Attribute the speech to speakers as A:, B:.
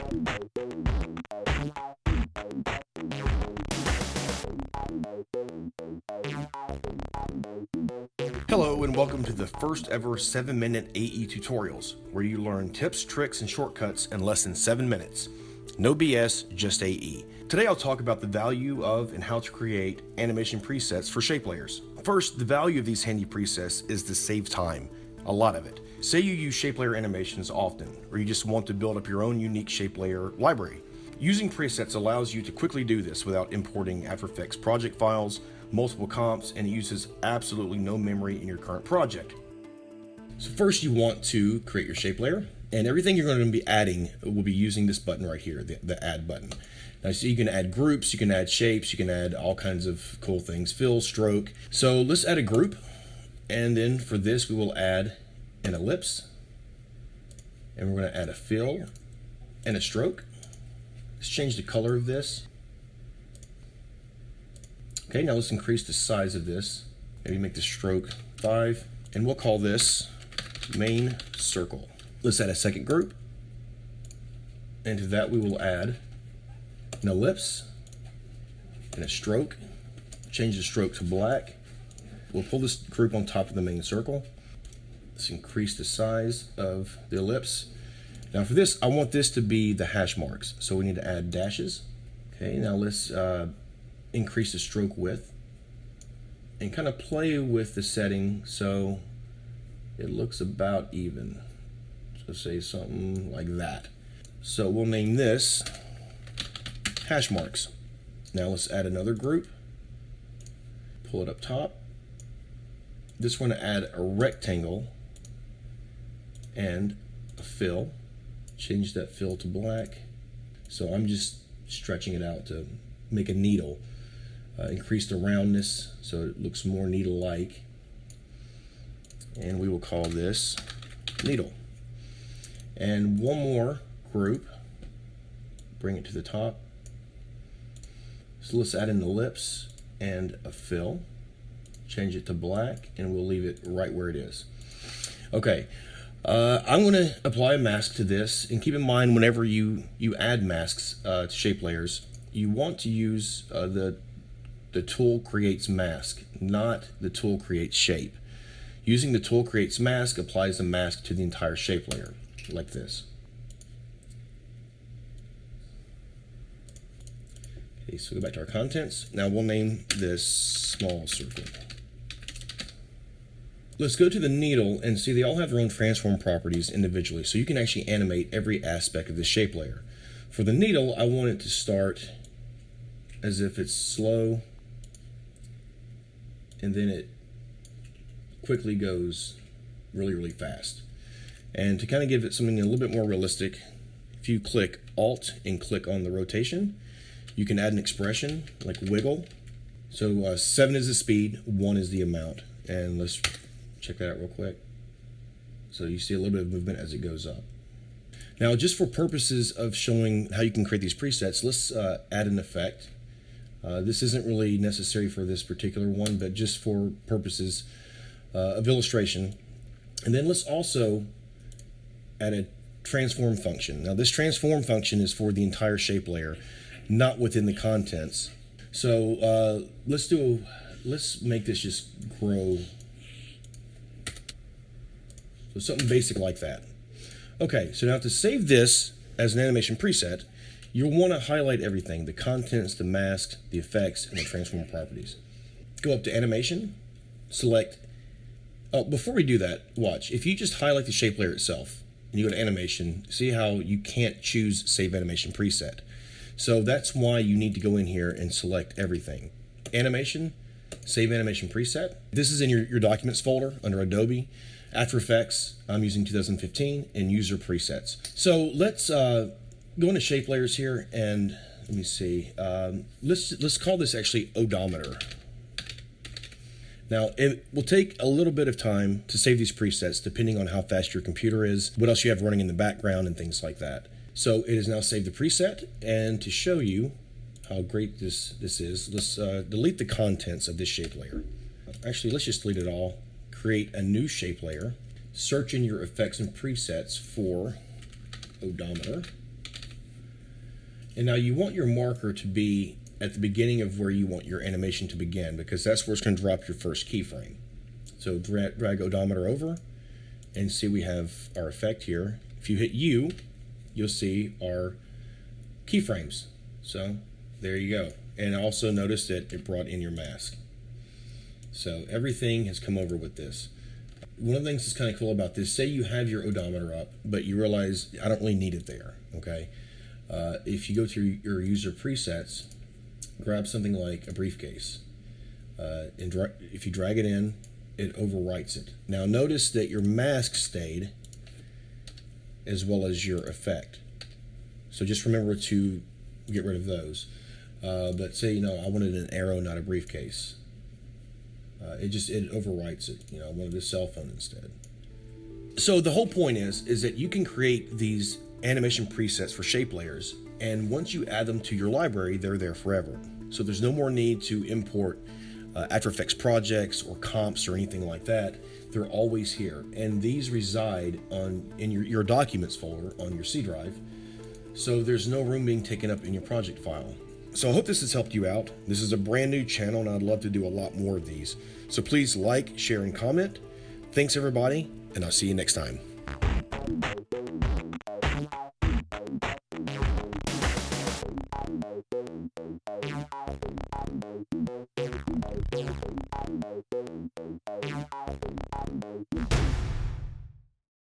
A: Hello and welcome to the first ever 7-minute AE tutorials, where you learn tips, tricks, and shortcuts in less than 7 minutes. No BS, just AE. Today I'll talk about the value of and how to create animation presets for shape layers. First, the value of these handy presets is to save time, a lot of it. Say you use shape layer animations often, or you just want to build up your own unique shape layer library. Using presets allows you to quickly do this without importing After Effects project files, multiple comps, and it uses absolutely no memory in your current project. So first you want to create your shape layer, and everything you're going to be adding will be using this button right here, the add button. Now so you can add groups, you can add shapes, you can add all kinds of cool things, fill, stroke. So let's add a group, and then for this we will add an ellipse, and we're going to add a fill and a stroke. Let's change the color of this. Okay, now let's increase the size of this. Maybe make the stroke 5, and we'll call this main circle. Let's add a second group, and to that we will add an ellipse and a stroke. Change the stroke to black. We'll pull this group on top of the main circle. Let's increase the size of the ellipse. Now for this, I want this to be the hash marks, so we need to add dashes. Okay, now let's increase the stroke width and kind of play with the setting so it looks about even. So say something like that. So we'll name this hash marks. Now let's add another group, pull it up top. This one, to add a rectangle and a fill. Change that fill to black. So I'm just stretching it out to make a needle. Increase the roundness so it looks more needle-like. And we will call this needle. And one more group, bring it to the top. So let's add an ellipse and a fill. Change it to black, and we'll leave it right where it is. Okay, I'm going to apply a mask to this, and keep in mind whenever you add masks to shape layers, you want to use the tool creates mask, not the tool creates shape. Using the tool creates mask applies a mask to the entire shape layer, like this. Okay, so go back to our contents. Now we'll name this small circle. Let's go to the needle and see they all have their own transform properties individually, so you can actually animate every aspect of the shape layer. For the needle, I want it to start as if it's slow, and then it quickly goes really, really fast. And to kind of give it something a little bit more realistic, if you click Alt and click on the rotation, you can add an expression like wiggle. So 7 is the speed, 1 is the amount. And let's check that out real quick. So you see a little bit of movement as it goes up. Now, just for purposes of showing how you can create these presets, let's add an effect. This isn't really necessary for this particular one, but just for purposes of illustration. And then let's also add a transform function. Now this transform function is for the entire shape layer, not within the contents. So let's make this just grow. So something basic like that. Okay, so now to save this as an animation preset, you'll want to highlight everything: the contents, the masks, the effects, and the transform properties. Go up to animation, select, oh, before we do that, watch. If you just highlight the shape layer itself, and you go to animation, see how you can't choose save animation preset. So that's why you need to go in here and select everything. Animation, save animation preset. This is in your documents folder under Adobe. After Effects, I'm using 2015, and user presets. So let's go into shape layers here, and let me see. Let's call this actually odometer. Now, it will take a little bit of time to save these presets depending on how fast your computer is, what else you have running in the background, and things like that. So it has now saved the preset, and to show you how great this is, let's delete the contents of this shape layer. Actually, let's just delete it all. Create a new shape layer. Search in your effects and presets for odometer. And now you want your marker to be at the beginning of where you want your animation to begin, because that's where it's going to drop your first keyframe. So drag odometer over and see we have our effect here. If you hit U, you'll see our keyframes. So there you go. And also notice that it brought in your mask. So everything has come over with this. One of the things that's kind of cool about this, say you have your odometer up, but you realize I don't really need it there, okay? If you go to your user presets, grab something like a briefcase, and if you drag it in, it overwrites it. Now notice that your mask stayed as well as your effect. So just remember to get rid of those. But say, I wanted an arrow, not a briefcase. It overwrites it. I wanted a cell phone instead. So the whole point is that you can create these animation presets for shape layers, and once you add them to your library, they're there forever. So there's no more need to import After Effects projects or comps or anything like that. They're always here, and these reside in your documents folder on your C drive. So there's no room being taken up in your project file. So I hope this has helped you out. This is a brand new channel, and I'd love to do a lot more of these. So please like, share, and comment. Thanks everybody, and I'll see you next time.